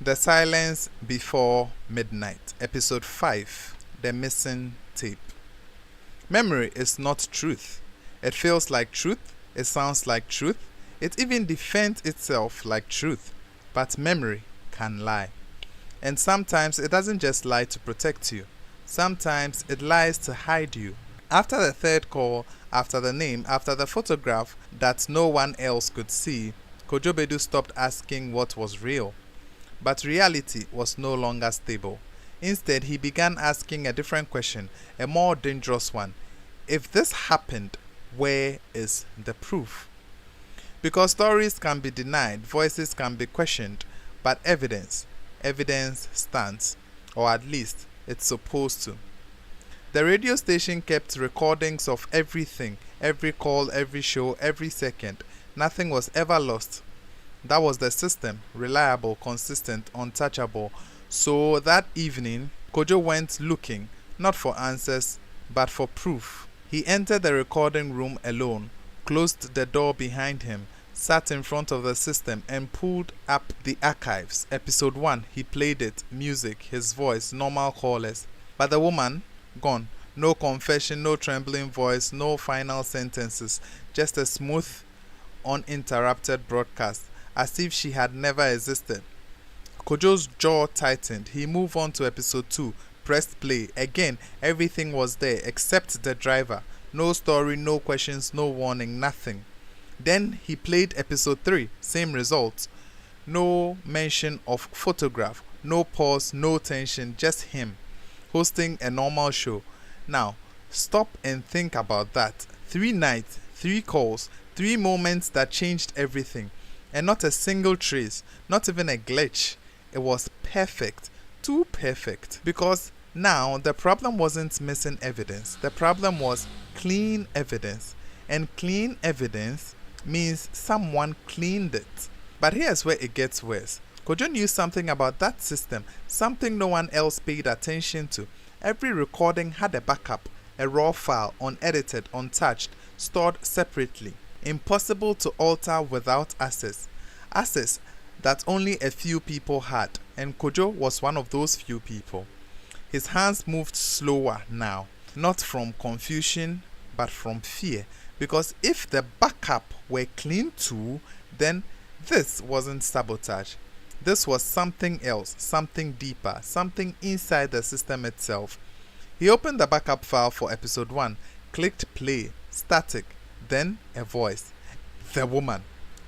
The Silence Before Midnight, Episode 5, The Missing Tape. Memory is not truth. It feels like truth, it sounds like truth, it even defends itself like truth. But memory can lie. And sometimes it doesn't just lie to protect you, sometimes it lies to hide you. After the third call, after the name, after the photograph that no one else could see, Kojo Bedu stopped asking what was real. But reality was no longer stable. Instead, he began asking a different question, a more dangerous one. If this happened, where is the proof? Because stories can be denied, voices can be questioned, but evidence stands, or at least it's supposed to. The radio station kept recordings of everything, every call, every show, every second. Nothing was ever lost. That was the system, reliable, consistent, untouchable. So that evening, Kojo went looking, not for answers, but for proof. He entered the recording room alone, closed the door behind him, sat in front of the system and pulled up the archives. Episode 1, he played it, music, his voice, normal callers. But the woman, gone. No confession, no trembling voice, no final sentences, just a smooth, uninterrupted broadcast, as if she had never existed. Kojo's jaw tightened. He moved on to episode 2, pressed play. Again, everything was there except the driver. No story, no questions, no warning, nothing. Then he played episode 3, same results. No mention of photograph, no pause, no tension, just him, hosting a normal show. Now, stop and think about that. 3 nights, 3 calls, 3 moments that changed everything. And not a single trace, not even a glitch. It was perfect, too perfect. Because now the problem wasn't missing evidence, the problem was clean evidence. And clean evidence means someone cleaned it. But here's where it gets worse. Kojo knew something about that system, something no one else paid attention to. Every recording had a backup, a raw file, unedited, untouched, stored separately. Impossible to alter without access. Access that only a few people had, and Kojo was one of those few people. His hands moved slower now, not from confusion, but from fear. Because if the backup were clean too, then this wasn't sabotage. This was something else, something deeper, something inside the system itself. He opened the backup file for episode 1, clicked play, static, then a voice. The woman.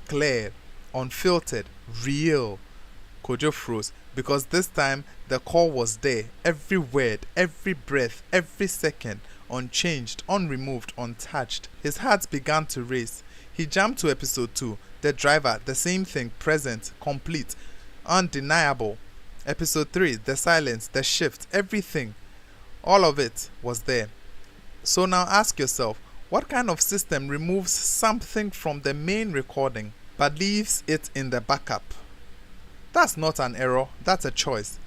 Clear, unfiltered, real. Kojo froze because this time the call was there. Every word, every breath, every second. Unchanged, unremoved, untouched. His heart began to race. He jumped to episode 2. The driver, the same thing, present, complete, undeniable. Episode 3, the silence, the shift, everything. All of it was there. So now ask yourself, what kind of system removes something from the main recording but leaves it in the backup? That's not an error, that's a choice.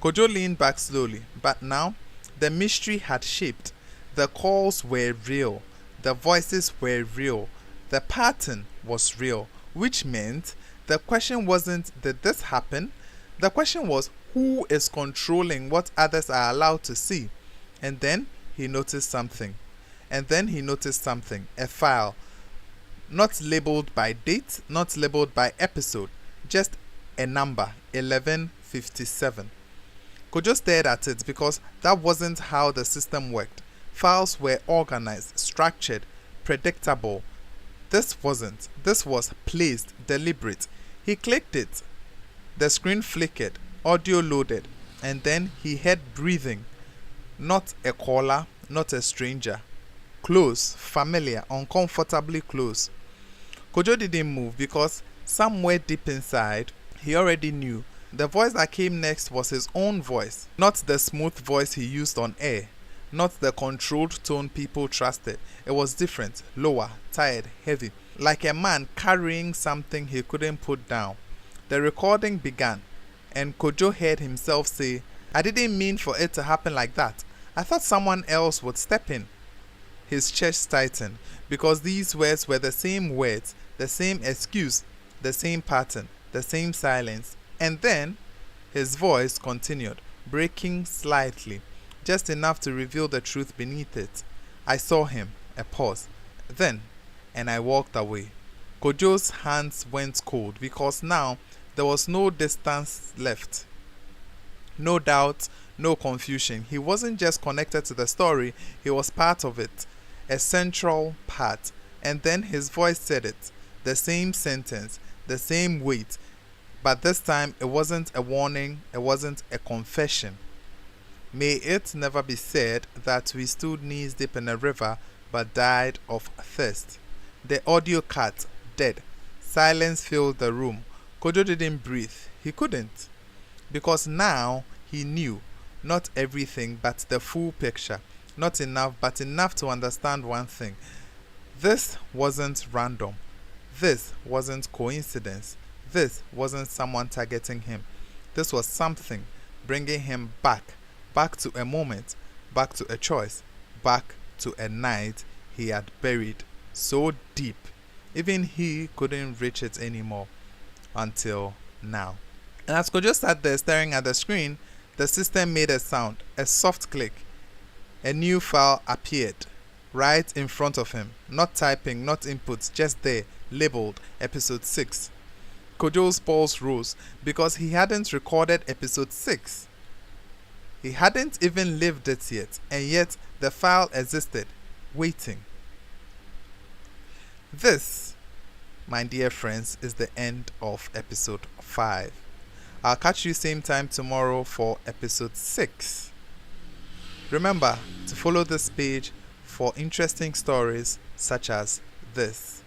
Kojo leaned back slowly, but now the mystery had shaped. The calls were real, the voices were real, the pattern was real, which meant the question wasn't did this happen? The question was who is controlling what others are allowed to see? And then he noticed something. A file, not labeled by date, not labeled by episode, just a number, 1157. Kojo stared at it because that wasn't how the system worked. Files were organized, structured, predictable. This wasn't. This was placed, deliberate. He clicked it. The screen flickered, audio loaded, and then he heard breathing. Not a caller, not a stranger. Close, familiar, uncomfortably close. Kojo didn't move because somewhere deep inside, he already knew. The voice that came next was his own voice, not the smooth voice he used on air, not the controlled tone people trusted. It was different, lower, tired, heavy, like a man carrying something he couldn't put down. The recording began, and Kojo heard himself say, "I didn't mean for it to happen like that. I thought someone else would step in." His chest tightened because these words were the same words, the same excuse, the same pattern, the same silence. And then His voice continued, breaking slightly, just enough to reveal the truth beneath it. I saw him, a pause, then, and I walked away. Kojo's hands went cold because now there was no distance left. No doubt, no confusion. He wasn't just connected to the story, he was part of it, a central part. And then his voice said it, the same sentence, the same weight, but this time it wasn't a warning, it wasn't a confession. May it never be said that we stood knees deep in a river but died of thirst. The audio cut, dead. Silence filled the room. Kojo didn't breathe. He couldn't. Because now he knew, not everything but the full picture. Not enough, but enough to understand one thing. This wasn't random. This wasn't coincidence. This wasn't someone targeting him. This was something bringing him back to a moment, back to a choice, back to a night he had buried so deep, even he couldn't reach it anymore until now. And as Kojo sat there staring at the screen, the system made a sound, a soft click. A new file appeared right in front of him. Not typing, not inputs, just there, labeled Episode 6. Kojo's pulse rose because he hadn't recorded Episode 6. He hadn't even lived it yet, and yet the file existed, waiting. This, my dear friends, is the end of Episode 5. I'll catch you same time tomorrow for Episode 6. Remember to follow this page for interesting stories such as this.